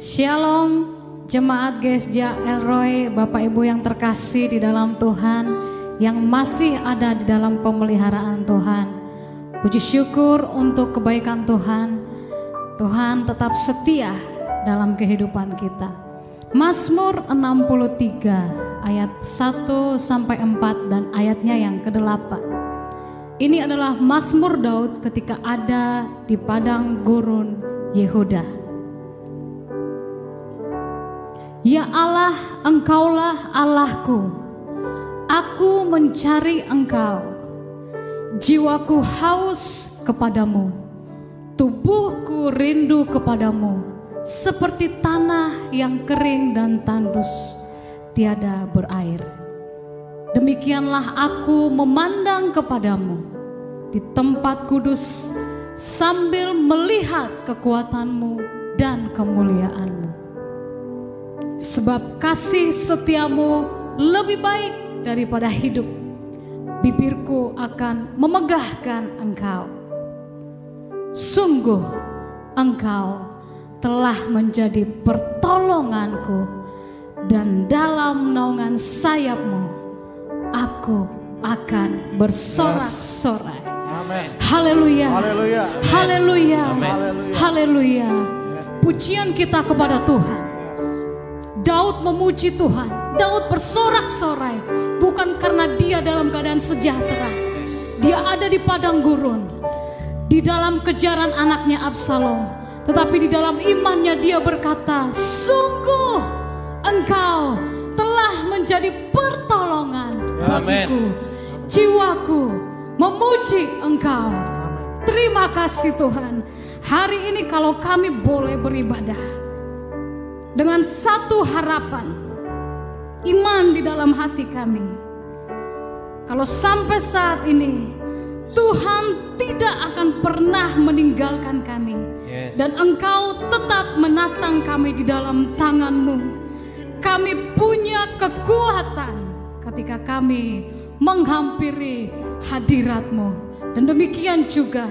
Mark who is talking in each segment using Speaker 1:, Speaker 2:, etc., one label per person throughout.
Speaker 1: Shalom jemaat Gesja Elroy, Bapak Ibu yang terkasih di dalam Tuhan, yang masih ada di dalam pemeliharaan Tuhan. Puji syukur untuk kebaikan Tuhan. Tuhan tetap setia dalam kehidupan kita. Mazmur 63 ayat 1-4 dan ayatnya yang ke-8. Ini adalah Mazmur Daud ketika ada di padang gurun Yehuda. Ya Allah, Engkaulah Allahku, aku mencari Engkau. Jiwaku haus kepadamu, tubuhku rindu kepadamu, seperti tanah yang kering dan tandus, tiada berair. Demikianlah aku memandang kepadamu di tempat kudus, sambil melihat kekuatanmu dan kemuliaanmu. Sebab kasih setiamu lebih baik daripada hidup, bibirku akan memegahkan Engkau. Sungguh Engkau telah menjadi pertolonganku, dan dalam naungan sayapmu aku akan bersorak-sorai. Haleluya, haleluya, haleluya, haleluya. Pujian kita kepada Tuhan. Daud memuji Tuhan. Daud bersorak-sorai bukan karena dia dalam keadaan sejahtera. Dia ada di padang gurun, di dalam kejaran anaknya Absalom. Tetapi di dalam imannya dia berkata, sungguh Engkau telah menjadi pertolongan bagiku. Jiwaku memuji Engkau. Terima kasih Tuhan. Hari ini kalau kami boleh beribadah dengan satu harapan, iman di dalam hati kami. Kalau sampai saat ini Tuhan tidak akan pernah meninggalkan kami, dan Engkau tetap menatang kami di dalam tangan-Mu. Kami punya kekuatan ketika kami menghampiri hadirat-Mu. Dan demikian juga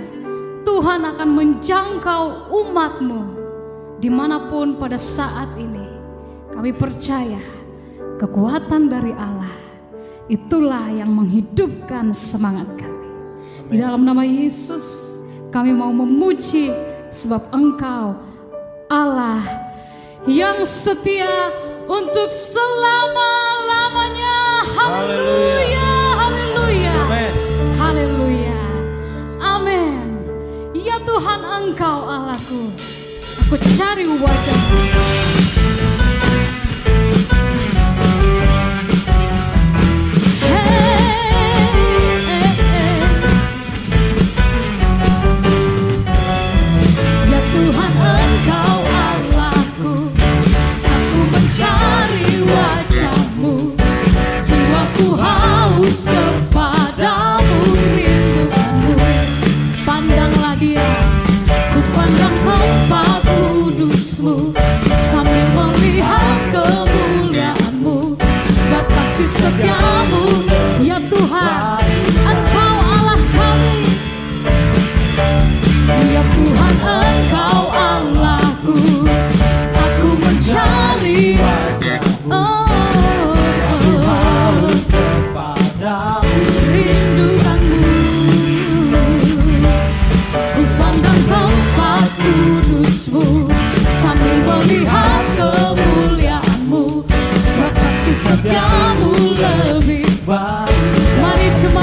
Speaker 1: Tuhan akan menjangkau umat-Mu dimanapun pada saat ini. Kami percaya kekuatan dari Allah itulah yang menghidupkan semangat kami. Di dalam nama Yesus kami mau memuji, sebab Engkau Allah yang setia untuk selama-lamanya. Haleluya, haleluya, haleluya, amin. Ya Tuhan, Engkau Allahku, aku cari wajah-Mu. Ya Tuhan, Engkau Allahku, aku mencari wajah-Mu. Jiwaku haus kepadamu, rindukanmu. Pandanglah Dia, ku pandang tempat kudus-Mu, sambil melihat kemuliaan-Mu. Sebab kasih setia-Mu, ya Tuhan, Engkau Allah kami. Ya Tuhan, Engkau Allahku, aku mencari wajah-Mu. Rindukanmu, ku pandang tempat kudus-Mu, sambil melihat kemuliaan-Mu. Sebab kasih setia-Mu lebih baik. Mari cuma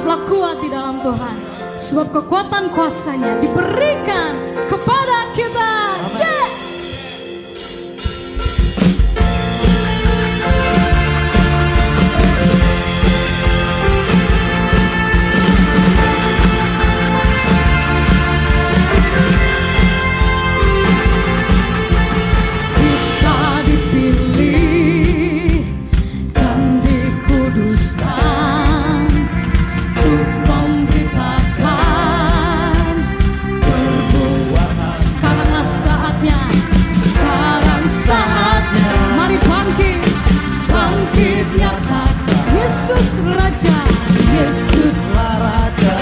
Speaker 1: tetaplah kuat di dalam Tuhan, sebab kekuatan kuasanya diberikan kepada kita.
Speaker 2: Yesuslah Raja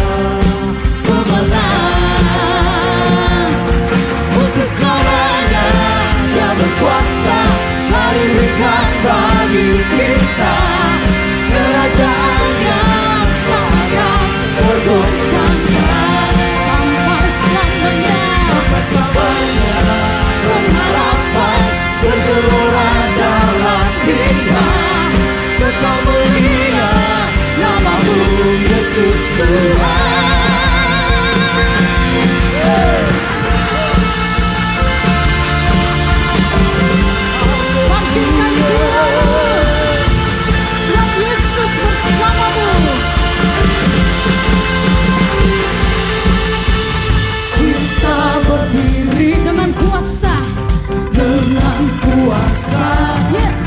Speaker 2: pemenang, untuk selamanya Dia berkuasa. Mari berikan bagi kita kerajaan-Nya tak akan tergoncangkan sampai selamanya. Pengharapan bergelora dalam kita, kekal mulia nama-Mu Yesus Tuhan. Bangkitkan jiwa-Mu, sebab Yesus bersama-Mu. Kita berdiri dengan kuasa, yes,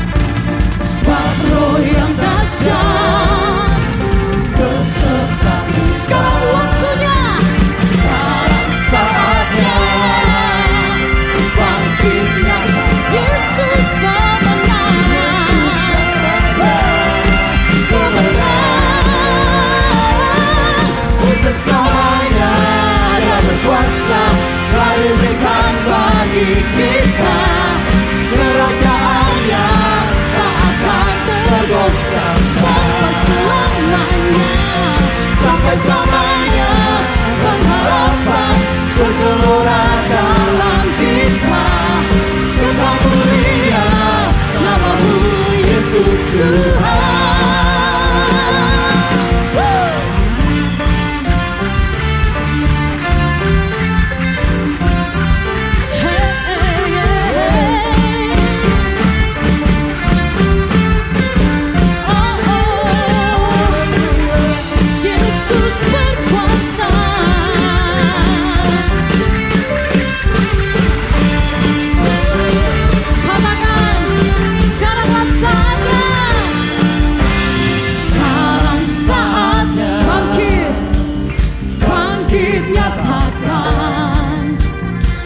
Speaker 2: sebab Roh yang dahsyat beserta. Sekarang waktunya, sekarang saatnya bangkit nyata. Yesus pemenang, untuk selamanya Dia berkuasa. Mari berikan bagi kita kerajaan-Nya tak akan tergoncang sampai selamanya. Sampai selamanya pengharapan bergelora dalam kita, kekal mulia nama-Mu Yesus Tuhan.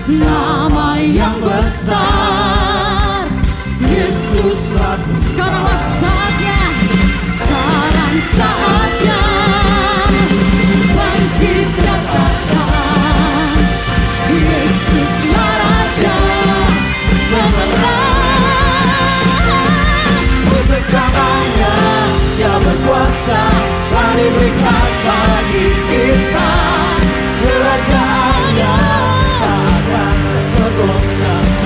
Speaker 2: Nama yang besar, Yesus. Sekaranglah saatnya, sekarang saatnya bangkit nyatakan, Yesuslah Raja pemenang, untuk selamanya Dia berkuasa. Mari berikan bagi kita kerajaan-Nya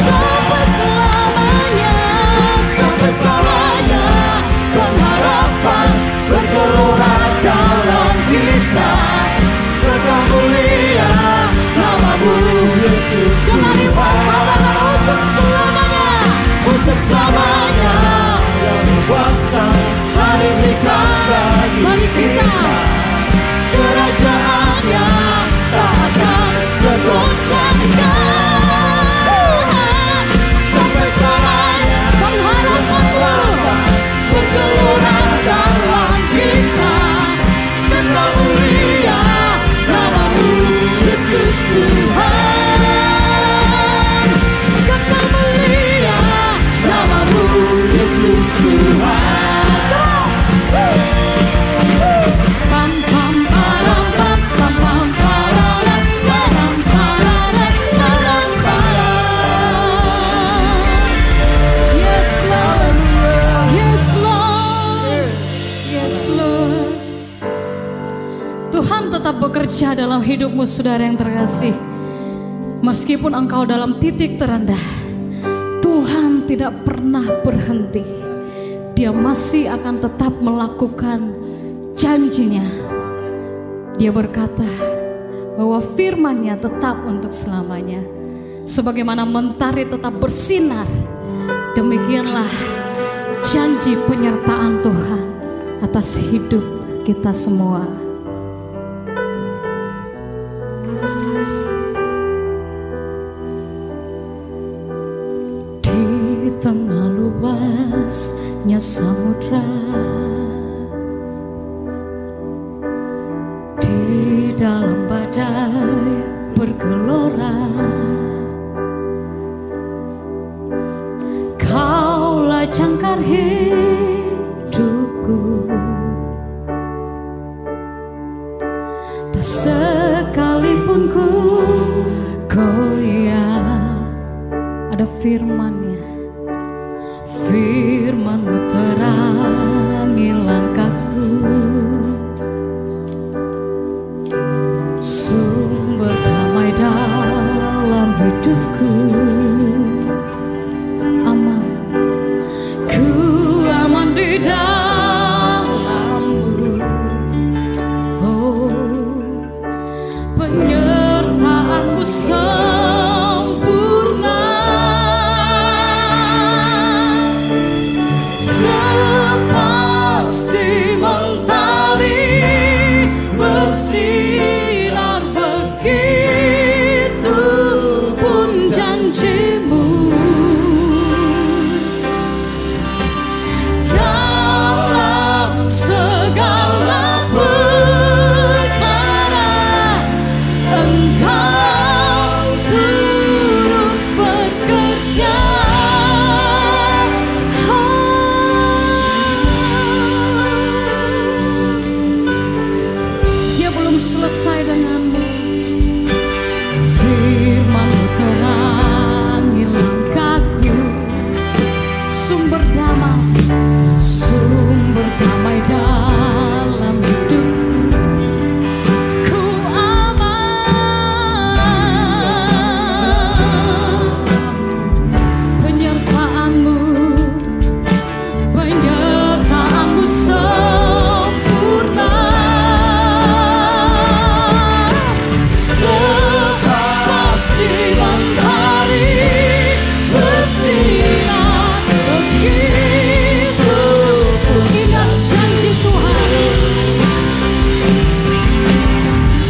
Speaker 2: sampai selamanya, sampai selamanya pengharapan bergelora dalam kita, kekal mulia nama-Mu Yesus Tuhan. Untuk selamanya, untuk selamanya Dia berkuasa. Mari berikan bagi kita kerajaan-Nya tak akan tergoncangkan. Bergelora dalam kita, kekal mulia nama-Mu Yesus Tuhan. Kekal mulia nama-Mu Yesus Tuhan. Pam pam param pam pam pam pararam param pararam param param. Yes Lord. Yes Lord, yes Lord. Tuhan tetap bekerja dalam hidupmu saudara yang terkasih. Meskipun engkau dalam titik terendah, Tuhan tidak pernah berhenti. Dia masih akan tetap melakukan janjinya
Speaker 1: Dia berkata bahwa firman-Nya tetap untuk selamanya. Sebagaimana mentari tetap bersinar, demikianlah janji penyertaan Tuhan atas hidup kita semua. Di tengah luasnya samudra, di dalam badai bergelora, Kaulah jangkar hidupku. Tak sekalipun ku goyah. Ada firman-Nya, firman-Mu terangi langkahku, sumber damai dalam hidupku. Aman, ku aman di dalam-Mu. Oh, penyertaan-Mu sempurna, sepasti mentari bersinar, begitu pun janji-Mu. Dalam segala perkara Engkau turut bekerja. Dia belum selesai denganmu. Firman-Mu terangi langkahku, sumber damai dalam hidupku. Ku aman, penyertaan-Mu sempurna, sepasti mentari bersinar, begitu pun ingat janji Tuhan.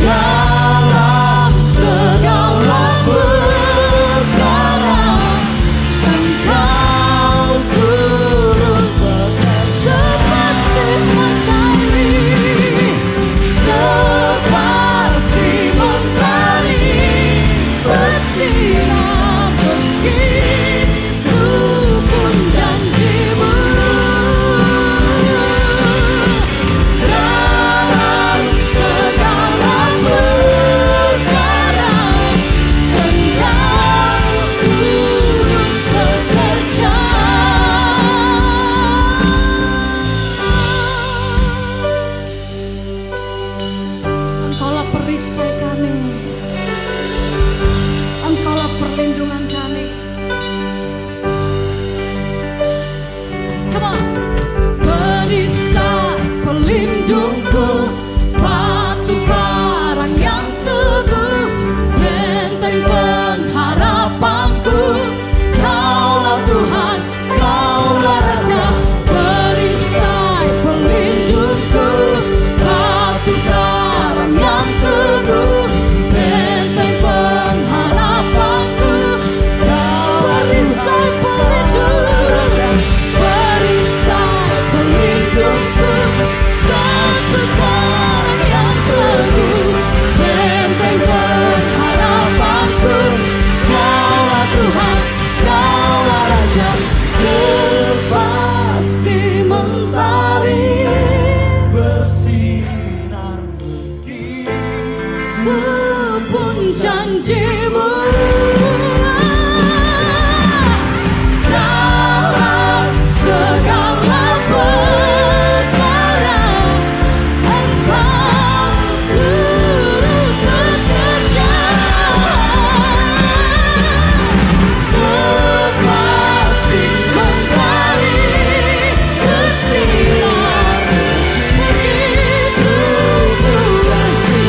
Speaker 1: Dalam segala perkara Engkau turut bekerja, sepasti mentari bersinar, begitu pun janji-Mu. Dalam segala perkara Engkau turut bekerja. Engkaulah perisai kami, Engkaulah perlindungan kami. Come on. Perisai pelindungku, batu karang yang teguh, benteng pengharapanku. Kaulah Tuhan, Kaulah Raja. Perisai pelindungku, batu karang yang teguh, benteng pengharapanku. Perisai pelindung, perisai pelindungku, batu karang yang teguh, benteng pengharapanku. Kaulah Tuhan, Kaulah Raja, sepasti mentari bersinar, begitu pun janji-Mu. Dalam segala perkara Engkau turut bekerja, sepasti mentari bersinar, begitu pun janji-Mu.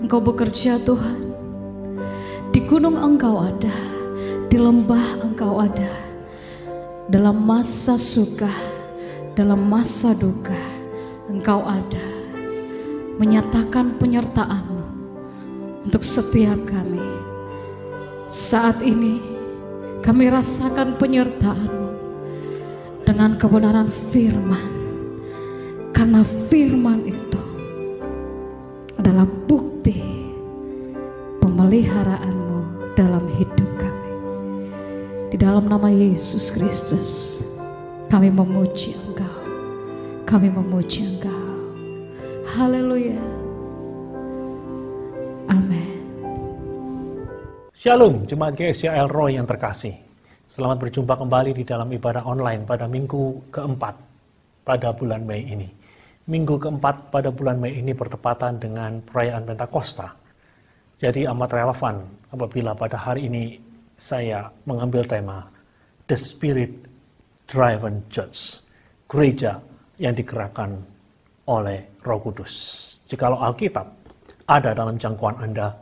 Speaker 2: Engkau bekerja Tuhan. Di gunung Engkau ada, di lembah Engkau ada. Dalam masa suka, dalam masa duka, Engkau ada. Menyatakan penyertaan-Mu untuk setiap kami. Saat ini kami rasakan penyertaan-Mu dengan kebenaran firman. Karena firman itu adalah bukti pemeliharaan-Mu dalam hidup kami. Di dalam nama Yesus Kristus kami memuji Engkau. Kami memuji Engkau. Haleluya. Amin.
Speaker 3: Shalom, Jemaat GSJ Elroy yang terkasih. Selamat berjumpa kembali di dalam ibadah online pada minggu keempat pada bulan Mei ini. Minggu keempat pada bulan Mei ini bertepatan dengan perayaan Pentakosta. Jadi amat relevan apabila pada hari ini saya mengambil tema The Spirit Driven Church, gereja yang digerakkan oleh Roh Kudus. Jikalau Alkitab ada dalam jangkauan Anda,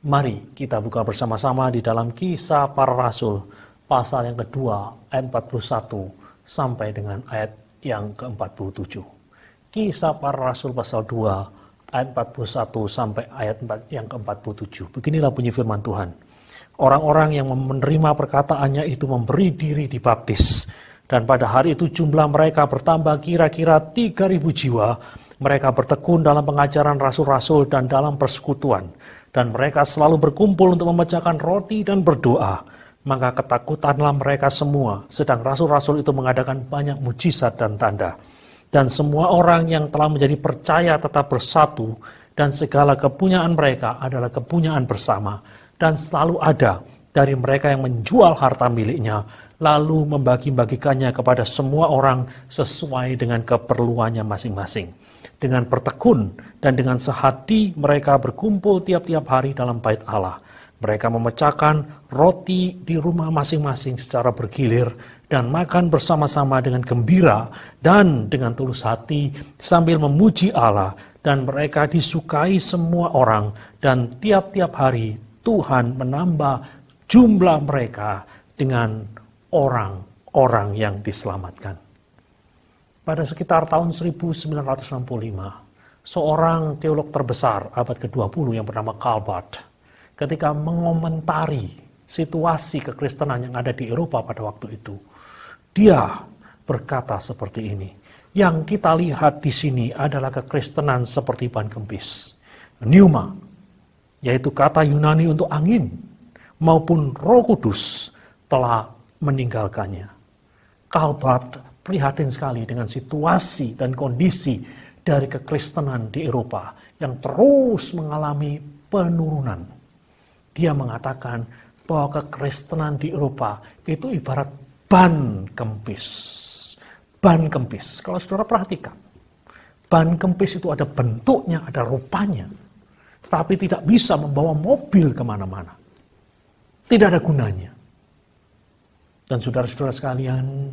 Speaker 3: mari kita buka bersama-sama di dalam Kisah Para Rasul pasal yang kedua ayat 41 sampai dengan ayat yang ke-47. Kisah Para Rasul pasal 2 ayat 41 sampai ayat yang ke-47. Beginilah bunyi firman Tuhan. Orang-orang yang menerima perkataannya itu memberi diri dibaptis. Dan pada hari itu jumlah mereka bertambah kira-kira 3.000 jiwa. Mereka bertekun dalam pengajaran rasul-rasul dan dalam persekutuan. Dan mereka selalu berkumpul untuk memecahkan roti dan berdoa. Maka ketakutanlah mereka semua. Sedang rasul-rasul itu mengadakan banyak mujizat dan tanda. Dan semua orang yang telah menjadi percaya tetap bersatu. Dan segala kepunyaan mereka adalah kepunyaan bersama. Dan selalu ada dari mereka yang menjual harta miliknya, lalu membagi-bagikannya kepada semua orang sesuai dengan keperluannya masing-masing. Dengan bertekun dan dengan sehati mereka berkumpul tiap-tiap hari dalam bait Allah. Mereka memecahkan roti di rumah masing-masing secara bergilir dan makan bersama-sama dengan gembira dan dengan tulus hati sambil memuji Allah. Dan mereka disukai semua orang dan tiap-tiap hari Tuhan menambah jumlah mereka dengan orang-orang yang diselamatkan. Pada sekitar tahun 1965, seorang teolog terbesar abad ke-20 yang bernama Karl Barth, ketika mengomentari situasi kekristenan yang ada di Eropa pada waktu itu, dia berkata seperti ini, yang kita lihat di sini adalah kekristenan seperti ban kempis, pneuma, yaitu kata Yunani untuk angin, maupun Roh Kudus telah meninggalkannya. Karl Barth prihatin sekali dengan situasi dan kondisi dari kekristenan di Eropa yang terus mengalami penurunan. Dia mengatakan bahwa kekristenan di Eropa itu ibarat ban kempis. Ban kempis, kalau saudara perhatikan, ban kempis itu ada bentuknya, ada rupanya, tetapi tidak bisa membawa mobil kemana-mana. Tidak ada gunanya. Dan saudara-saudara sekalian,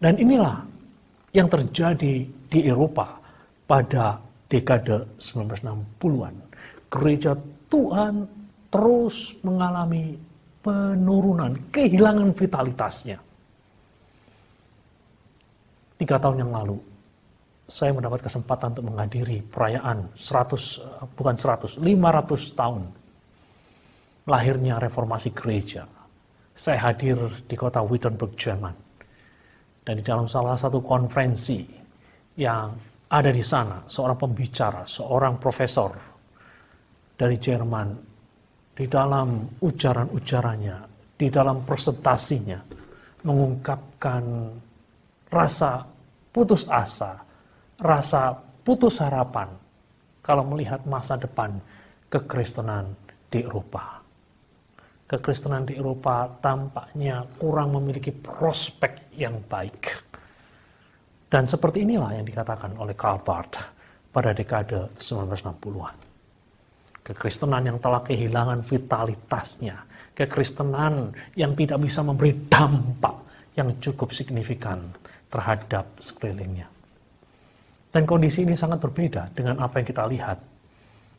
Speaker 3: dan inilah yang terjadi di Eropa pada dekade 1960-an. Gereja Tuhan terus mengalami penurunan, kehilangan vitalitasnya. 3 tahun yang lalu, saya mendapat kesempatan untuk menghadiri perayaan 500 tahun lahirnya reformasi gereja. Saya hadir di kota Wittenberg, Jerman. Dan di dalam salah satu konferensi yang ada di sana, seorang pembicara, seorang profesor dari Jerman, di dalam ujaran-ujarannya, di dalam presentasinya, mengungkapkan rasa putus asa, rasa putus harapan kalau melihat masa depan kekristenan di Eropa. Kekristenan di Eropa tampaknya kurang memiliki prospek yang baik. Dan seperti inilah yang dikatakan oleh Karl Barth pada dekade 1960-an. Kekristenan yang telah kehilangan vitalitasnya. Kekristenan yang tidak bisa memberi dampak yang cukup signifikan terhadap sekelilingnya. Dan kondisi ini sangat berbeda dengan apa yang kita lihat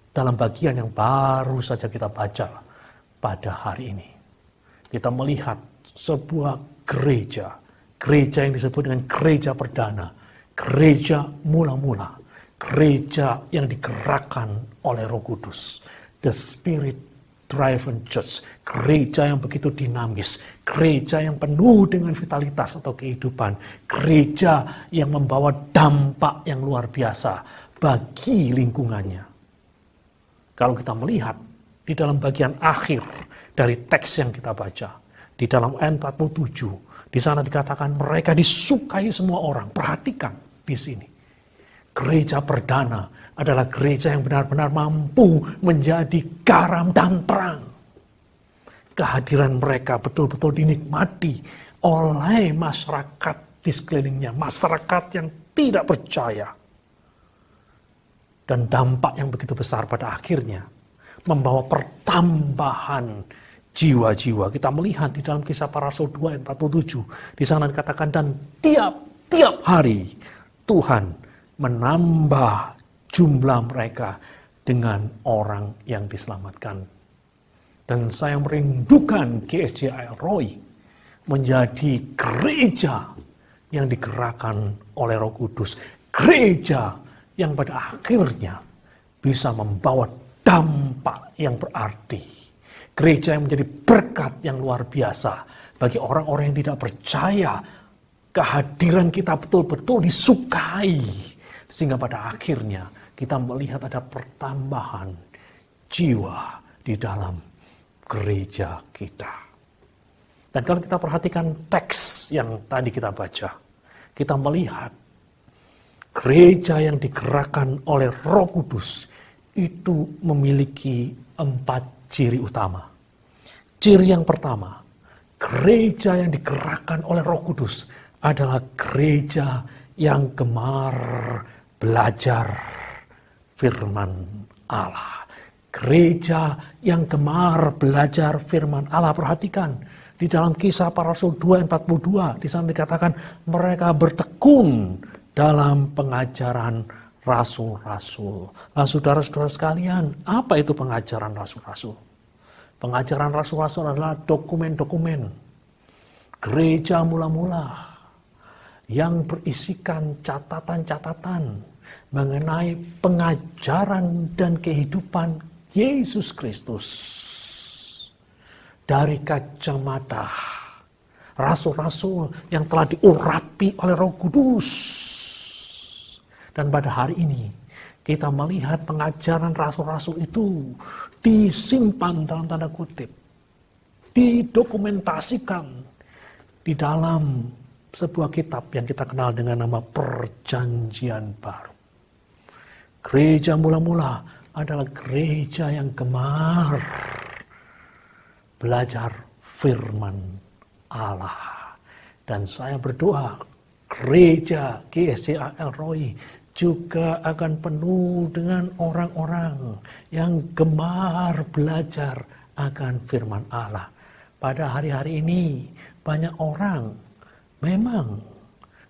Speaker 3: dalam bagian yang baru saja kita baca pada hari ini. Kita melihat sebuah gereja yang disebut dengan gereja perdana, gereja mula-mula, gereja yang digerakkan oleh Roh Kudus, the Spirit driven church, gereja yang begitu dinamis, gereja yang penuh dengan vitalitas atau kehidupan, gereja yang membawa dampak yang luar biasa bagi lingkungannya. Kalau kita melihat di dalam bagian akhir dari teks yang kita baca, di dalam ayat 47, di sana dikatakan mereka disukai semua orang. Perhatikan di sini. Gereja perdana adalah gereja yang benar-benar mampu menjadi garam dan terang. Kehadiran mereka betul-betul dinikmati oleh masyarakat di sekelilingnya, masyarakat yang tidak percaya. Dan dampak yang begitu besar pada akhirnya membawa pertambahan jiwa-jiwa. Kita melihat di dalam Kisah Para Rasul 2 ayat 47. Di sana dikatakan, dan tiap hari Tuhan menambah jumlah mereka dengan orang yang diselamatkan. Dan saya merindukan GSJ Elroy menjadi gereja yang digerakkan oleh Roh Kudus. Gereja yang pada akhirnya bisa membawa dampak yang berarti. Gereja yang menjadi berkat yang luar biasa bagi orang-orang yang tidak percaya. Kehadiran kita betul-betul disukai. Sehingga pada akhirnya kita melihat ada pertambahan jiwa di dalam gereja kita. Dan kalau kita perhatikan teks yang tadi kita baca, kita melihat gereja yang digerakkan oleh Roh Kudus itu memiliki 4 ciri utama. Ciri yang pertama, gereja yang digerakkan oleh Roh Kudus adalah gereja yang gemar belajar firman Allah. Gereja yang gemar belajar firman Allah. Perhatikan di dalam Kisah Para Rasul 2 ayat 42, di sana dikatakan mereka bertekun dalam pengajaran rasul-rasul. Nah, saudara-saudara sekalian, apa itu pengajaran rasul-rasul? Pengajaran rasul-rasul adalah dokumen-dokumen gereja mula-mula yang berisikan catatan-catatan mengenai pengajaran dan kehidupan Yesus Kristus dari kacamata rasul-rasul yang telah diurapi oleh Roh Kudus. Dan pada hari ini kita melihat pengajaran rasul-rasul itu disimpan dalam tanda kutip, didokumentasikan di dalam sebuah kitab yang kita kenal dengan nama Perjanjian Baru. Gereja mula-mula adalah gereja yang gemar belajar firman Allah. Dan saya berdoa gereja GSJ Elroy juga akan penuh dengan orang-orang yang gemar belajar akan firman Allah. Pada hari-hari ini banyak orang memang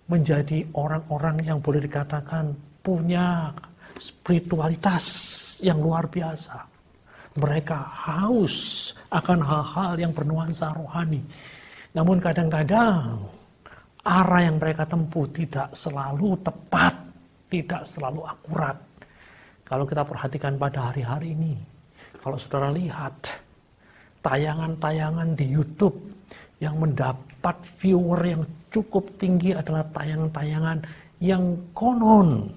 Speaker 3: menjadi orang-orang yang boleh dikatakan punya spiritualitas yang luar biasa. Mereka haus akan hal-hal yang bernuansa rohani. Namun kadang-kadang arah yang mereka tempuh tidak selalu tepat, tidak selalu akurat. Kalau kita perhatikan pada hari-hari ini, kalau saudara lihat tayangan-tayangan di YouTube yang mendapat viewer yang cukup tinggi adalah tayangan-tayangan yang konon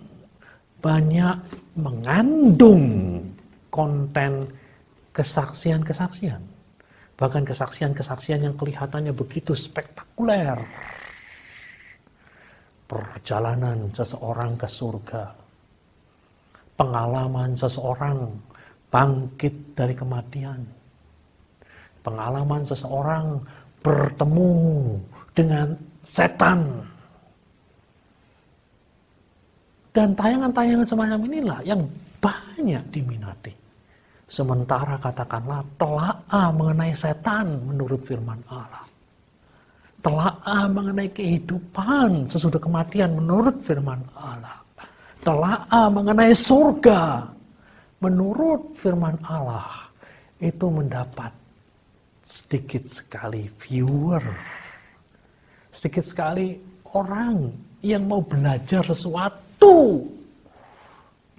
Speaker 3: banyak mengandung konten kesaksian-kesaksian. Bahkan kesaksian-kesaksian yang kelihatannya begitu spektakuler. Perjalanan seseorang ke surga. Pengalaman seseorang bangkit dari kematian. Pengalaman seseorang bertemu dengan setan. Dan tayangan-tayangan semacam inilah yang banyak diminati. Sementara katakanlah telaah mengenai setan menurut firman Allah. Telaah mengenai kehidupan sesudah kematian menurut firman Allah. Telaah mengenai surga menurut firman Allah itu mendapat sedikit sekali viewer, sedikit sekali orang yang mau belajar sesuatu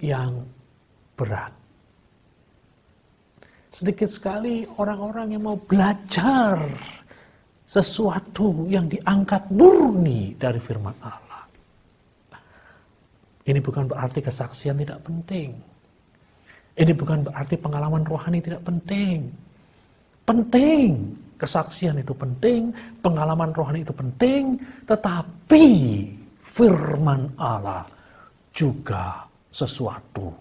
Speaker 3: yang berat. Sedikit sekali orang-orang yang mau belajar sesuatu yang diangkat murni dari firman Allah. Ini bukan berarti kesaksian tidak penting. Ini bukan berarti pengalaman rohani tidak penting. Penting, kesaksian itu penting, pengalaman rohani itu penting, tetapi firman Allah juga sesuatu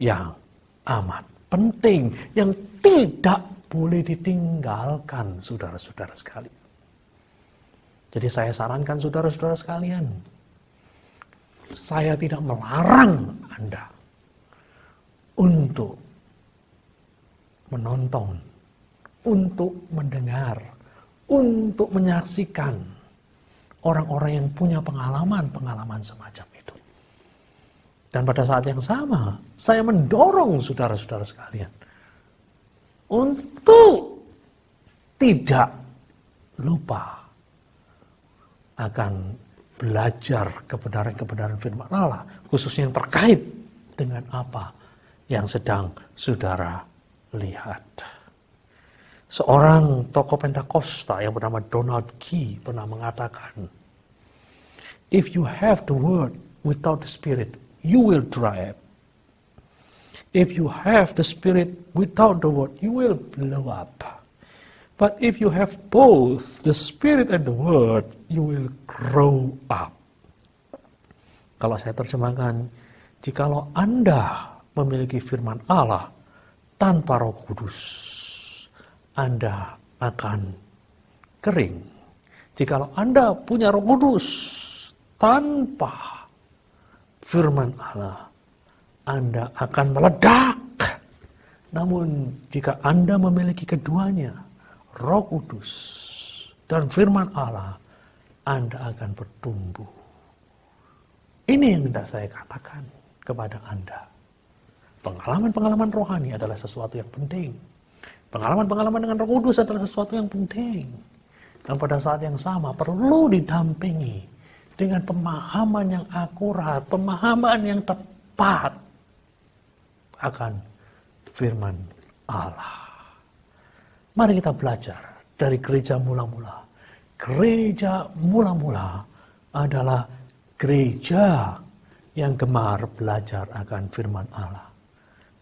Speaker 3: yang amat penting, yang tidak boleh ditinggalkan, saudara-saudara sekalian. Jadi saya sarankan saudara-saudara sekalian, saya tidak melarang Anda untuk menonton, untuk mendengar, untuk menyaksikan orang-orang yang punya pengalaman-pengalaman semacam itu. Dan pada saat yang sama, saya mendorong saudara-saudara sekalian untuk tidak lupa akan belajar kebenaran-kebenaran firman Allah, khususnya yang terkait dengan apa yang sedang saudara lihat. Seorang tokoh Pentakosta yang bernama Donald Key pernah mengatakan, "If you have the word without the spirit, you will dry up. If you have the spirit without the word, you will blow up. But if you have both the spirit and the word, you will grow up." Kalau saya terjemahkan, jikalau Anda memiliki firman Allah tanpa Roh Kudus, Anda akan kering. Jikalau Anda punya Roh Kudus tanpa firman Allah, Anda akan meledak. Namun jika Anda memiliki keduanya, Roh Kudus dan firman Allah, Anda akan bertumbuh. Ini yang hendak saya katakan kepada Anda. Pengalaman-pengalaman rohani adalah sesuatu yang penting. Pengalaman-pengalaman dengan Roh Kudus adalah sesuatu yang penting. Dan pada saat yang sama perlu didampingi dengan pemahaman yang akurat, pemahaman yang tepat akan firman Allah. Mari kita belajar dari gereja mula-mula. Gereja mula-mula adalah gereja yang gemar belajar akan firman Allah.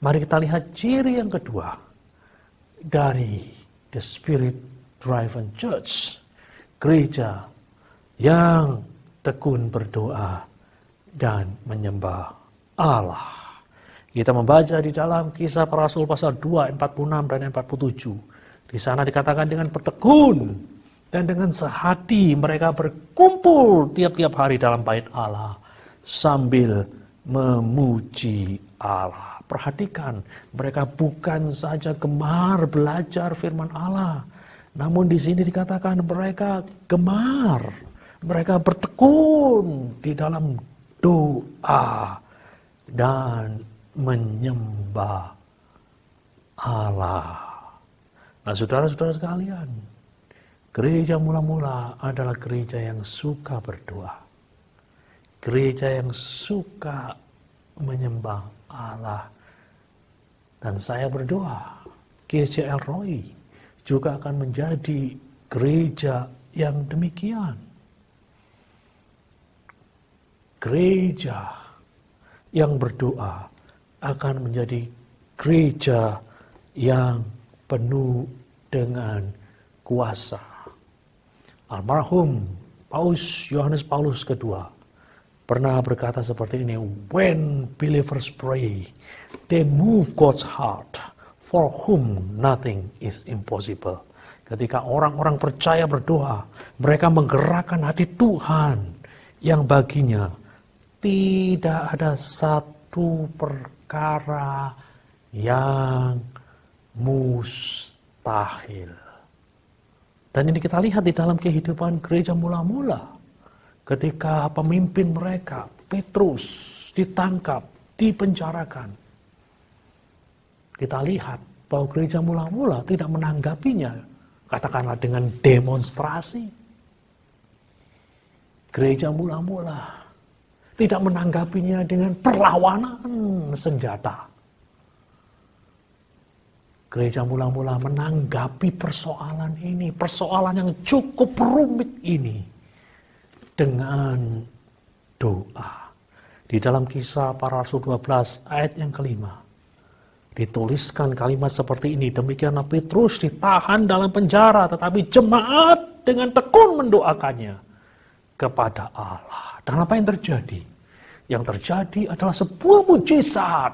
Speaker 3: Mari kita lihat ciri yang kedua dari the Spirit Driven Church. Gereja yang tekun berdoa dan menyembah Allah. Kita membaca di dalam Kisah Para Rasul pasal 2, 46 dan 47. Di sana dikatakan dengan bertekun dan dengan sehati mereka berkumpul tiap-tiap hari dalam bait Allah sambil memuji Allah. Perhatikan, mereka bukan saja gemar belajar firman Allah, namun di sini dikatakan mereka gemar, mereka bertekun di dalam doa dan menyembah Allah. Nah, saudara-saudara sekalian, gereja mula-mula adalah gereja yang suka berdoa. Gereja yang suka menyembah Allah. Dan saya berdoa, GSJ Elroy juga akan menjadi gereja yang demikian. Gereja yang berdoa akan menjadi gereja yang penuh dengan kuasa. Almarhum Paus Yohanes Paulus II pernah berkata seperti ini, "When believers pray, they move God's heart, for whom nothing is impossible." Ketika orang-orang percaya berdoa, mereka menggerakkan hati Tuhan yang baginya tidak ada satu perkara yang mustahil. Dan ini kita lihat di dalam kehidupan gereja mula-mula. Ketika pemimpin mereka, Petrus, ditangkap, dipenjarakan. kita lihat bahwa gereja mula-mula tidak menanggapinya, katakanlah dengan demonstrasi. Gereja mula-mula tidak menanggapinya dengan perlawanan senjata. Gereja mula-mula menanggapi persoalan ini, persoalan yang cukup rumit ini, dengan doa. Di dalam Kisah Para Rasul 12 ayat yang kelima, dituliskan kalimat seperti ini, demikianlah Petrus ditahan dalam penjara, tetapi jemaat dengan tekun mendoakannya kepada Allah. Dan apa yang terjadi? Yang terjadi adalah sebuah mujizat.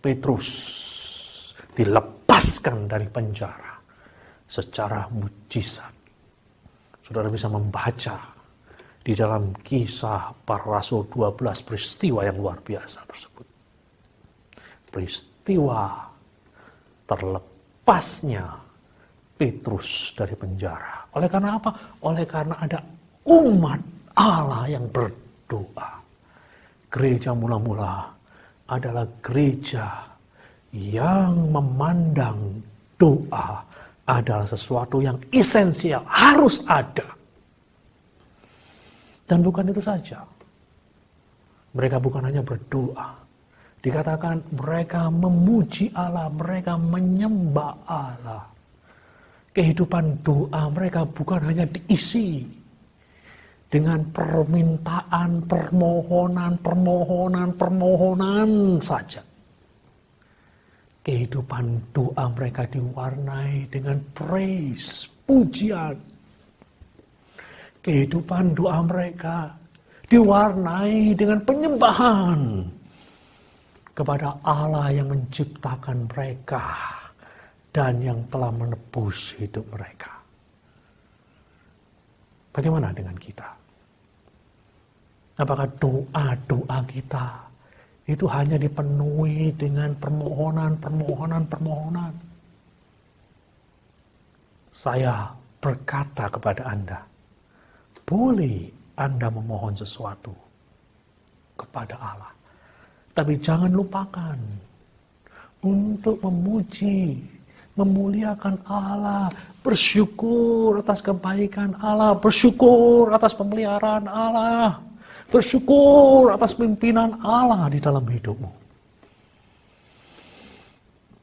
Speaker 3: Petrus dilepaskan dari penjara secara mujizat. Saudara bisa membaca di dalam Kisah Para Rasul 12 peristiwa yang luar biasa tersebut. Peristiwa terlepasnya Petrus dari penjara. Oleh karena apa? Oleh karena ada umat Allah yang berdoa. Gereja mula-mula adalah gereja yang memandang doa adalah sesuatu yang esensial, harus ada. Dan bukan itu saja. Mereka bukan hanya berdoa. Dikatakan mereka memuji Allah, mereka menyembah Allah. Kehidupan doa mereka bukan hanya diisi dengan permintaan, permohonan saja. Kehidupan doa mereka diwarnai dengan praise, pujian. Kehidupan doa mereka diwarnai dengan penyembahan kepada Allah yang menciptakan mereka dan yang telah menebus hidup mereka. Bagaimana dengan kita? Apakah doa-doa kita itu hanya dipenuhi dengan permohonan? Saya berkata kepada Anda, boleh Anda memohon sesuatu kepada Allah. Tapi jangan lupakan untuk memuji, memuliakan Allah, bersyukur atas kebaikan Allah, bersyukur atas pemeliharaan Allah, bersyukur atas pimpinan Allah di dalam hidupmu.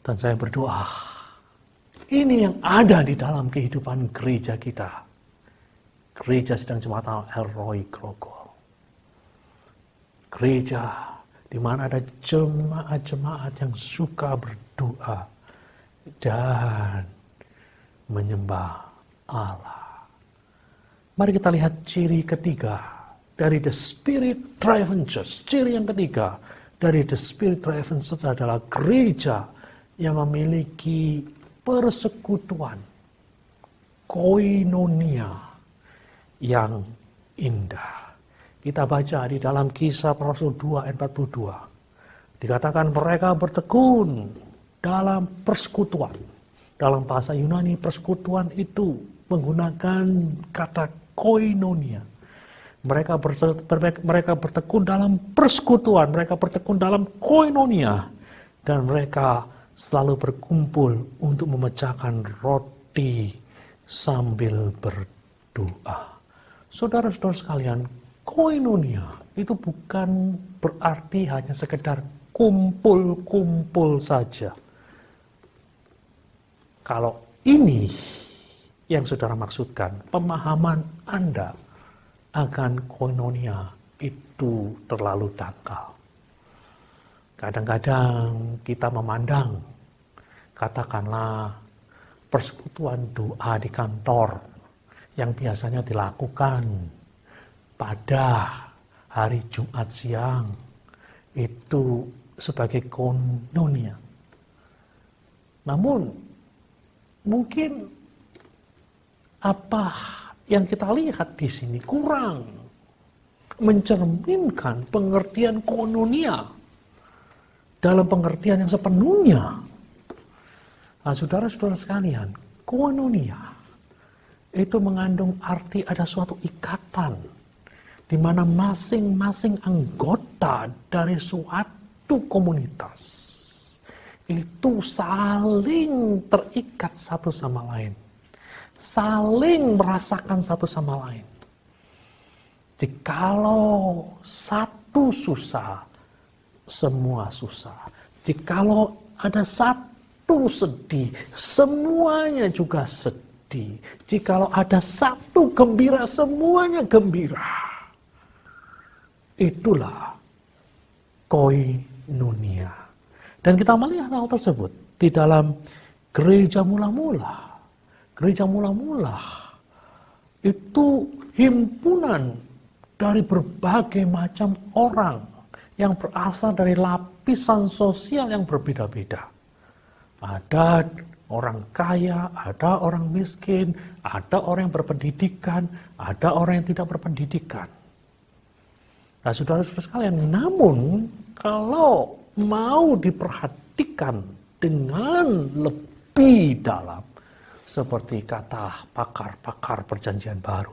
Speaker 3: Dan saya berdoa, ini yang ada di dalam kehidupan gereja kita. Gereja Sidang Jemaat El Roy Grogol. Gereja di mana ada jemaat-jemaat yang suka berdoa dan menyembah Allah. Mari kita lihat ciri ketiga dari The Spirit Driven Church. Ciri yang ketiga dari The Spirit Driven Church adalah gereja yang memiliki persekutuan, koinonia yang indah. Kita baca di dalam Kisah Para Rasul 2 ayat 42. Dikatakan mereka bertekun dalam persekutuan. Dalam bahasa Yunani persekutuan itu menggunakan kata koinonia. Mereka bertekun dalam persekutuan, mereka bertekun dalam koinonia, dan mereka selalu berkumpul untuk memecahkan roti sambil berdoa. Saudara-saudara sekalian, koinonia itu bukan berarti hanya sekedar kumpul-kumpul saja. Kalau ini yang saudara maksudkan, pemahaman Anda akan koinonia itu terlalu dangkal. Kadang-kadang kita memandang, katakanlah persekutuan doa di kantor yang biasanya dilakukan pada hari Jumat siang itu sebagai koinonia. Namun mungkin apa yang kita lihat di sini kurang mencerminkan pengertian koinonia dalam pengertian yang sepenuhnya. Nah, saudara-saudara sekalian, koinonia itu mengandung arti ada suatu ikatan di mana masing-masing anggota dari suatu komunitas itu saling terikat satu sama lain. Saling merasakan satu sama lain. Jikalau satu susah, semua susah. Jikalau ada satu sedih, semuanya juga sedih. Jikalau ada satu gembira, semuanya gembira. Itulah koinonia. Dan kita melihat hal tersebut di dalam gereja mula-mula. Gereja mula-mula itu himpunan dari berbagai macam orang yang berasal dari lapisan sosial yang berbeda-beda. Ada orang kaya, ada orang miskin, ada orang yang berpendidikan, ada orang yang tidak berpendidikan. Nah, saudara-saudara sekalian, namun kalau mau diperhatikan dengan lebih dalam, seperti kata pakar-pakar perjanjian baru,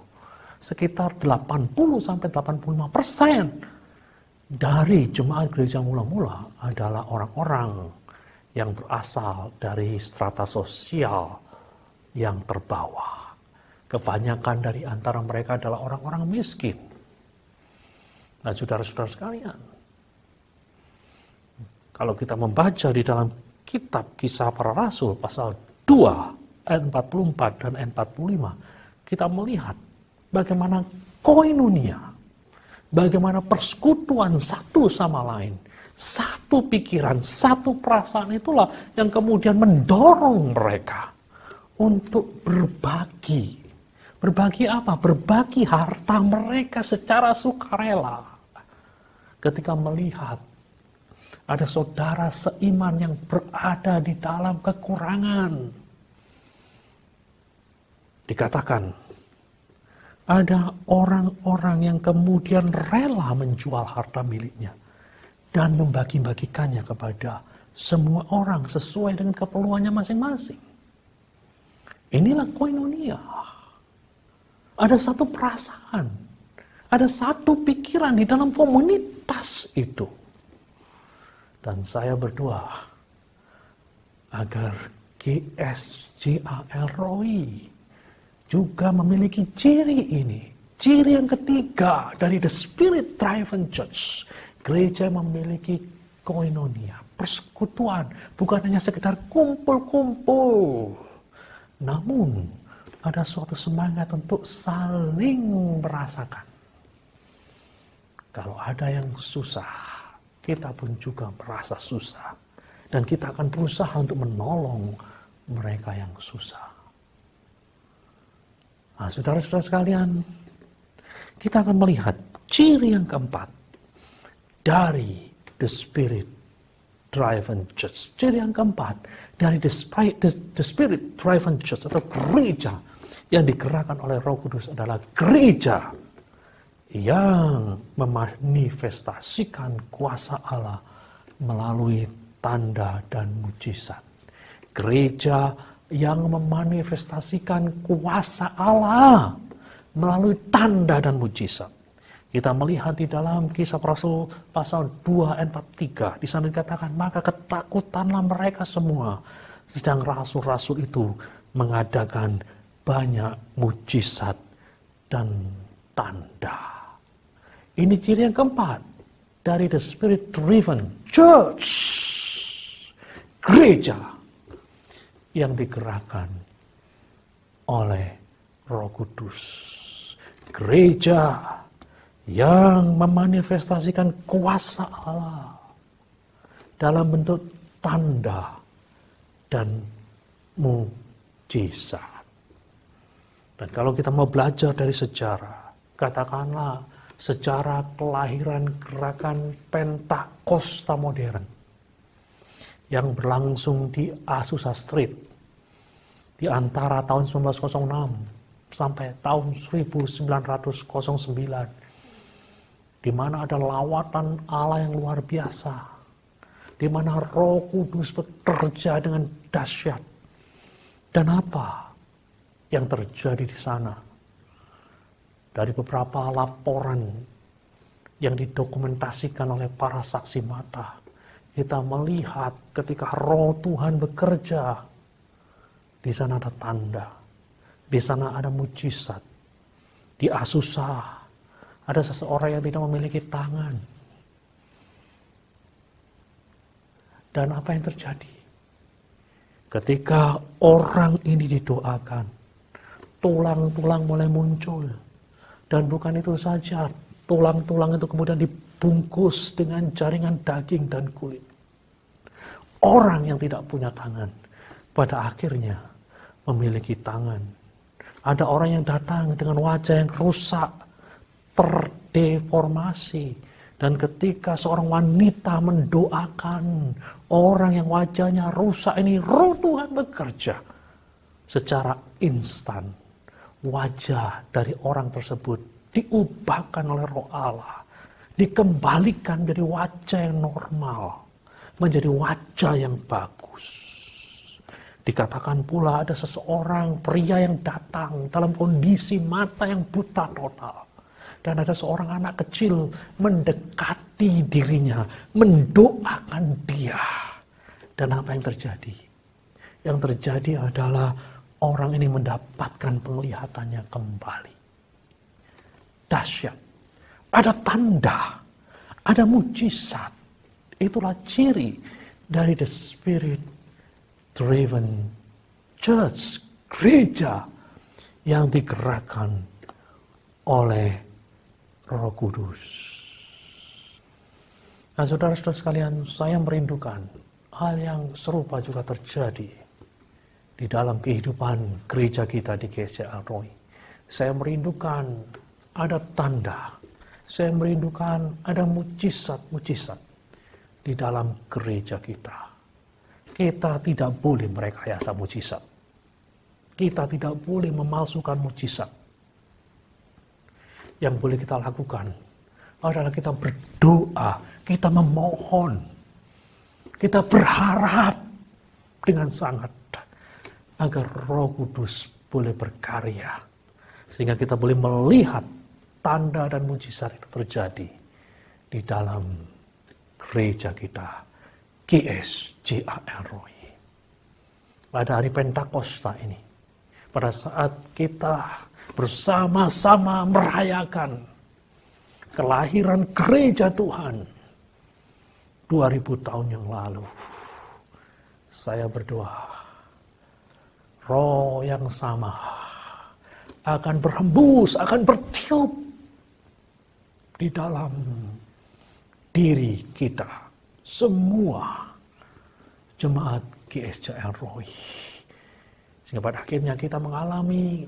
Speaker 3: sekitar 80-85% dari jemaat gereja mula-mula adalah orang-orang yang berasal dari strata sosial yang terbawah. Kebanyakan dari antara mereka adalah orang-orang miskin. Nah, saudara-saudara sekalian, kalau kita membaca di dalam kitab Kisah Para Rasul pasal 2 ayat 44 dan ayat 45, kita melihat bagaimana koinonia, bagaimana persekutuan satu sama lain, satu pikiran, satu perasaan itulah yang kemudian mendorong mereka untuk berbagi. Berbagi apa? Berbagi harta mereka secara sukarela. Ketika melihat ada saudara seiman yang berada di dalam kekurangan. Dikatakan, ada orang-orang yang kemudian rela menjual harta miliknya dan membagi-bagikannya kepada semua orang sesuai dengan keperluannya masing-masing. Inilah koinonia. Ada satu perasaan, ada satu pikiran di dalam komunitas itu. Dan saya berdoa agar GSJA Elroy juga memiliki ciri ini. Ciri yang ketiga dari The Spirit Driven Church. Gereja memiliki koinonia, persekutuan. Bukan hanya sekedar kumpul-kumpul. Namun ada suatu semangat untuk saling merasakan. Kalau ada yang susah, kita pun juga merasa susah. Dan kita akan berusaha untuk menolong mereka yang susah. Nah, saudara-saudara sekalian, kita akan melihat ciri yang keempat dari The Spirit Driven Church. Ciri yang keempat dari The Spirit Driven Church atau gereja yang digerakkan oleh Roh Kudus adalah gereja yang memanifestasikan kuasa Allah melalui tanda dan mujizat. Gereja yang memanifestasikan kuasa Allah melalui tanda dan mujizat. Kita melihat di dalam Kisah Para Rasul pasal 2 ayat 43. Di sana dikatakan, maka ketakutanlah mereka semua. Sedang rasul-rasul itu mengadakan banyak mujizat dan tanda. Ini ciri yang keempat dari The Spirit Driven Church. Gereja yang digerakkan oleh Roh Kudus. Gereja yang memanifestasikan kuasa Allah dalam bentuk tanda dan mujizat. Dan kalau kita mau belajar dari sejarah, katakanlah sejarah kelahiran gerakan Pentakosta modern yang berlangsung di Azusa Street di antara tahun 1906 sampai tahun 1909, di mana ada lawatan Allah yang luar biasa, di mana Roh Kudus bekerja dengan dahsyat. Dan apa yang terjadi di sana? Dari beberapa laporan yang didokumentasikan oleh para saksi mata, kita melihat ketika Roh Tuhan bekerja, di sana ada tanda, di sana ada mujizat. Di Azusa ada seseorang yang tidak memiliki tangan. Dan apa yang terjadi? Ketika orang ini didoakan, tulang-tulang mulai muncul. Dan bukan itu saja, tulang-tulang itu kemudian dibungkus dengan jaringan daging dan kulit. Orang yang tidak punya tangan, pada akhirnya memiliki tangan. Ada orang yang datang dengan wajah yang rusak, terdeformasi. Dan ketika seorang wanita mendoakan orang yang wajahnya rusak ini, Roh Tuhan bekerja secara instan. Wajah dari orang tersebut diubahkan oleh Roh Allah, dikembalikan dari wajah yang normal menjadi wajah yang bagus. Dikatakan pula ada seseorang pria yang datang dalam kondisi mata yang buta total. Dan ada seorang anak kecil mendekati dirinya, mendoakan dia. Dan apa yang terjadi? Yang terjadi adalah orang ini mendapatkan penglihatannya kembali. Dahsyat. Ada tanda, ada mujizat. Itulah ciri dari the Spirit Driven Church, gereja yang digerakkan oleh Roh Kudus. Nah, saudara-saudara sekalian, saya merindukan hal yang serupa juga terjadi di dalam kehidupan gereja kita di GSJ Elroy. Saya merindukan ada tanda. Saya merindukan ada mujizat-mujizat di dalam gereja kita. Kita tidak boleh merekayasa mujizat. Kita tidak boleh memalsukan mujizat. Yang boleh kita lakukan adalah kita berdoa, kita memohon, kita berharap dengan sangat agar Roh Kudus boleh berkarya. Sehingga kita boleh melihat tanda dan mujizat itu terjadi di dalam gereja kita, GSJA Elroy. Pada hari Pentakosta ini, pada saat kita bersama-sama merayakan kelahiran gereja Tuhan 2000 tahun yang lalu, saya berdoa, Roh yang sama akan berhembus, akan bertiup di dalam diri kita, semua jemaat GSJ Elroy. Sehingga pada akhirnya kita mengalami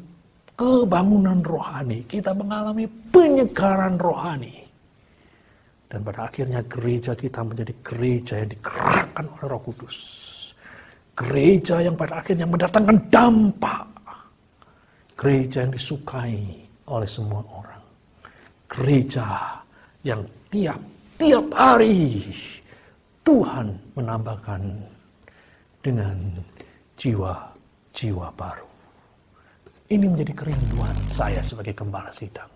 Speaker 3: kebangunan rohani, kita mengalami penyegaran rohani. Dan pada akhirnya gereja kita menjadi gereja yang digerakkan oleh Roh Kudus. Gereja yang pada akhirnya mendatangkan dampak. Gereja yang disukai oleh semua orang. Gereja yang tiap hari Tuhan menambahkan dengan jiwa-jiwa baru. Ini menjadi kerinduan saya sebagai gembala sidang.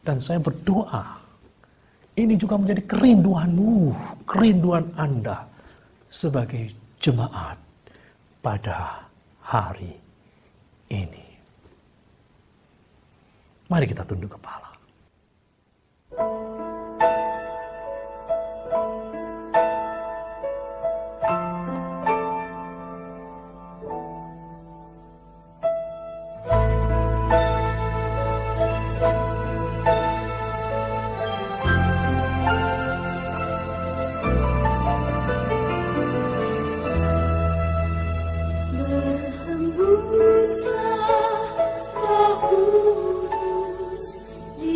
Speaker 3: Dan saya berdoa, ini juga menjadi kerinduanmu, kerinduan Anda sebagai jemaat pada hari ini. Mari kita tunduk kepala.
Speaker 4: Berhembuslah Roh Kudus di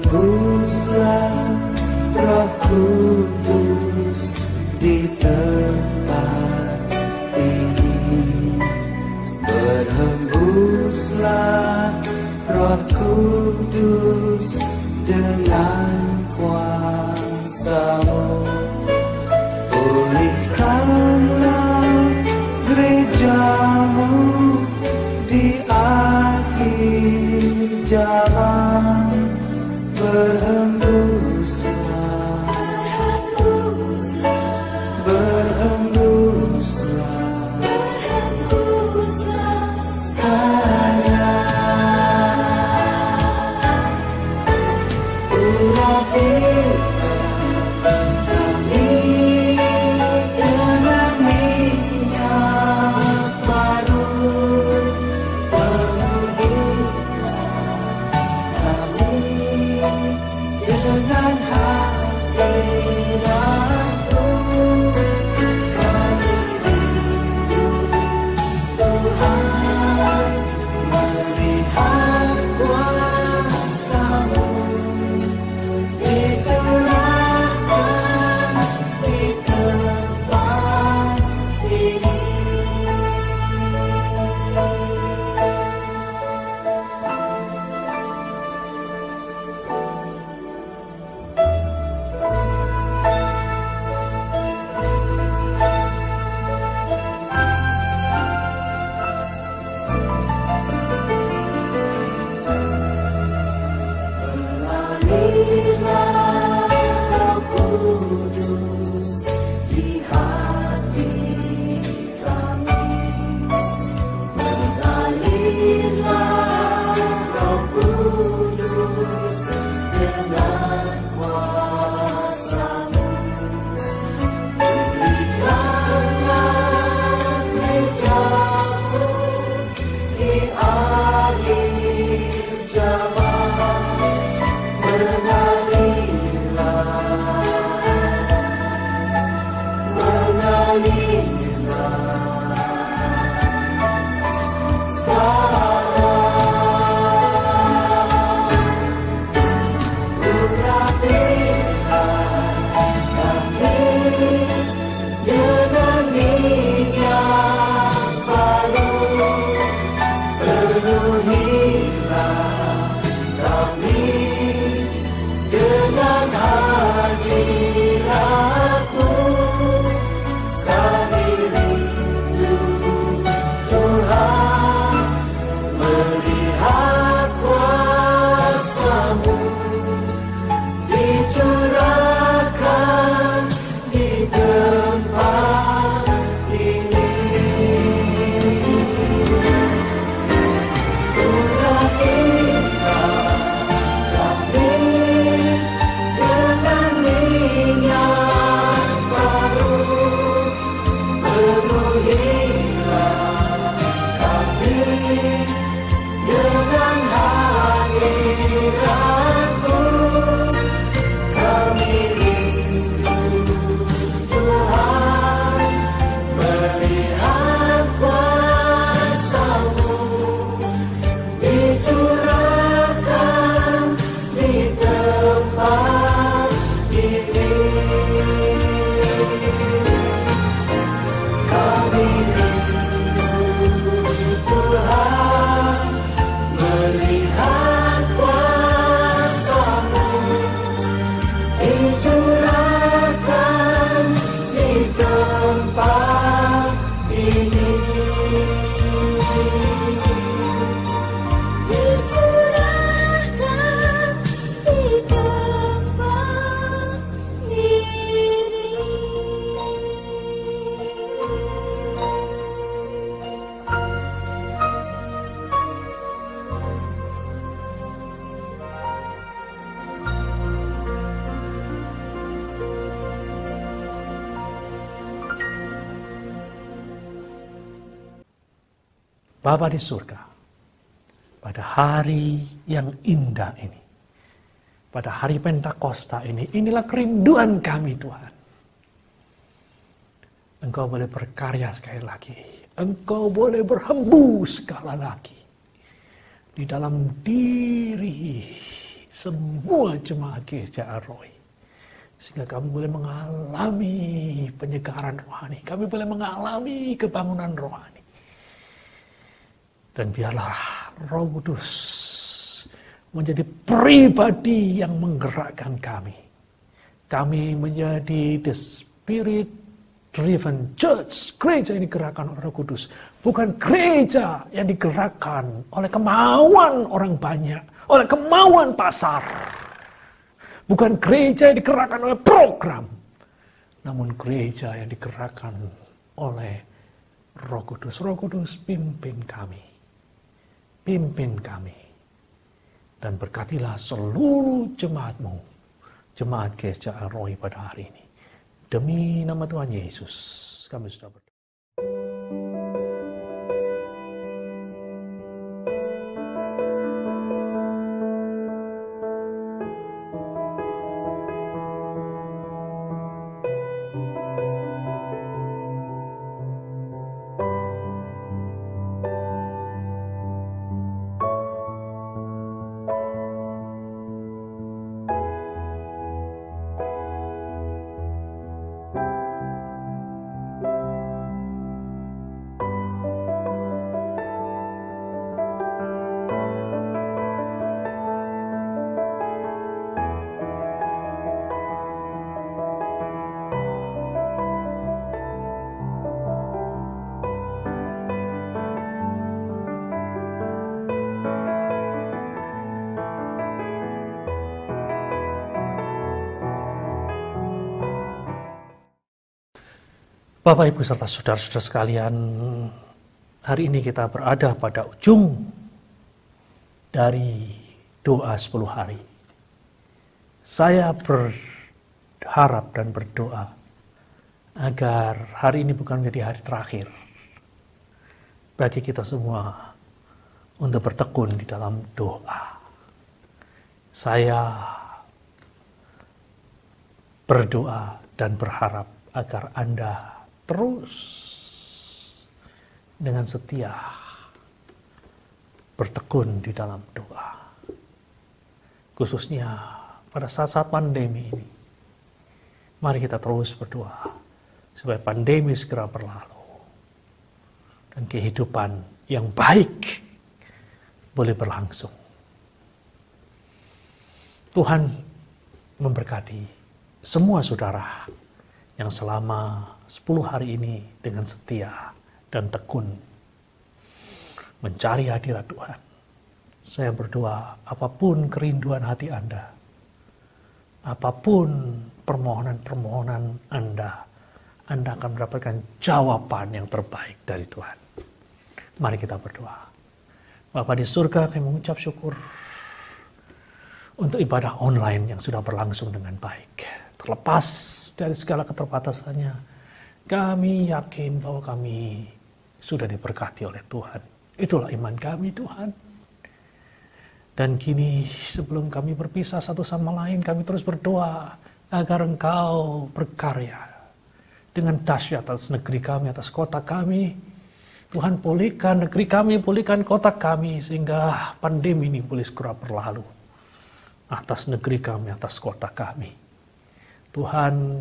Speaker 4: Berhembuslah Roh Kudus di tempat ini. Berhembuslah Roh Kudus dengan kuasa-Mu. Pulihkanlah gereja-Mu di akhir zaman. Berhembuslah, berhembuslah, berhembuslah sekarang. Urapilah kami dengan minyak baru. Dengan hadirat-Mu kami rindu Tuhan, melihat kuasa-Mu dicurahkan di tempat ini.
Speaker 3: Bapa di surga, pada hari yang indah ini, pada hari Pentakosta ini, inilah kerinduan kami Tuhan. Engkau boleh berkarya sekali lagi, Engkau boleh berhembus sekali lagi di dalam diri semua jemaat gereja El-Roi. Sehingga kami boleh mengalami penyegaran rohani. Kami boleh mengalami kebangunan rohani. Dan biarlah Roh Kudus menjadi pribadi yang menggerakkan kami. Kami menjadi the Spirit Driven Church. Gereja yang digerakkan oleh Roh Kudus. Bukan gereja yang digerakkan oleh kemauan orang banyak. Oleh kemauan pasar. Bukan gereja yang digerakkan oleh program. Namun gereja yang digerakkan oleh Roh Kudus. Roh Kudus pimpin kami. Pimpin kami. Dan berkatilah seluruh jemaat-Mu. Jemaat gereja El-Roi pada hari ini. Demi nama Tuhan Yesus, kami sudah berdoa. Bapak, Ibu, serta saudara-saudara sekalian, hari ini kita berada pada ujung dari doa 10 hari. Saya berharap dan berdoa agar hari ini bukan menjadi hari terakhir bagi kita semua untuk bertekun di dalam doa. Saya berdoa dan berharap agar Anda terus dengan setia bertekun di dalam doa. Khususnya pada saat-saat pandemi ini. Mari kita terus berdoa supaya pandemi segera berlalu. Dan kehidupan yang baik boleh berlangsung. Tuhan memberkati semua saudara yang selama 10 hari ini dengan setia dan tekun mencari hadirat Tuhan. Saya berdoa, apapun kerinduan hati Anda, apapun permohonan-permohonan Anda akan mendapatkan jawaban yang terbaik dari Tuhan. Mari kita berdoa. Bapa di surga, kami mengucap syukur untuk ibadah online yang sudah berlangsung dengan baik. Terlepas dari segala keterbatasannya, kami yakin bahwa kami sudah diberkati oleh Tuhan. Itulah iman kami, Tuhan. Dan kini sebelum kami berpisah satu sama lain, kami terus berdoa agar Engkau berkarya dengan dahsyat atas negeri kami, atas kota kami. Tuhan, pulihkan negeri kami, pulihkan kota kami, sehingga pandemi ini boleh segera berlalu. Atas negeri kami, atas kota kami. Tuhan,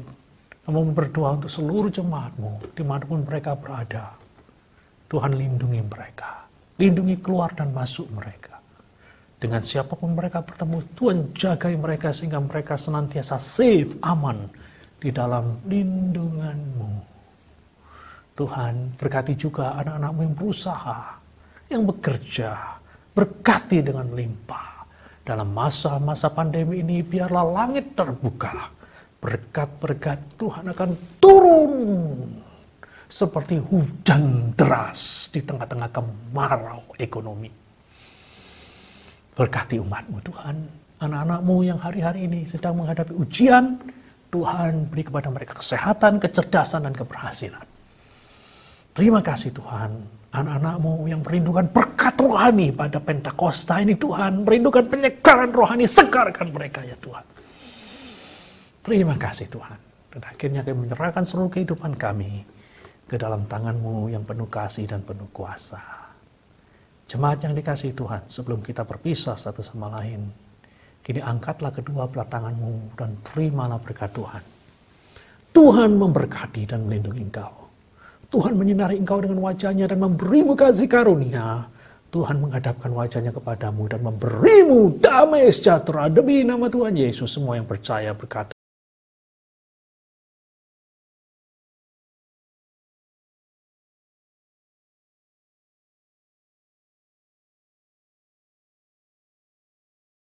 Speaker 3: kami berdoa untuk seluruh jemaat-Mu, dimanapun mereka berada. Tuhan, lindungi mereka. Lindungi keluar dan masuk mereka. Dengan siapapun mereka bertemu, Tuhan jagai mereka sehingga mereka senantiasa safe, aman di dalam lindungan-Mu. Tuhan, berkati juga anak-anak-Mu yang berusaha, yang bekerja, berkati dengan limpah. Dalam masa-masa pandemi ini, biarlah langit terbuka. Berkat-berkat Tuhan akan turun seperti hujan deras di tengah-tengah kemarau ekonomi. Berkati umat-Mu Tuhan, anak-anak-Mu yang hari-hari ini sedang menghadapi ujian, Tuhan beri kepada mereka kesehatan, kecerdasan, dan keberhasilan. Terima kasih Tuhan, anak-anak-Mu yang merindukan berkat rohani pada Pentakosta ini Tuhan, merindukan penyegaran rohani, segarkan mereka ya Tuhan. Terima kasih Tuhan. Dan akhirnya kami menyerahkan seluruh kehidupan kami ke dalam tangan-Mu yang penuh kasih dan penuh kuasa. Jemaat yang dikasihi Tuhan, sebelum kita berpisah satu sama lain, Kini angkatlah kedua belah tanganmu dan terimalah berkat Tuhan. Tuhan memberkati dan melindungi engkau. Tuhan menyinari engkau dengan wajahnya dan memberimu kasih karunia. Tuhan menghadapkan wajahnya kepadamu dan memberimu damai sejahtera. Demi nama Tuhan Yesus, semua yang percaya berkata,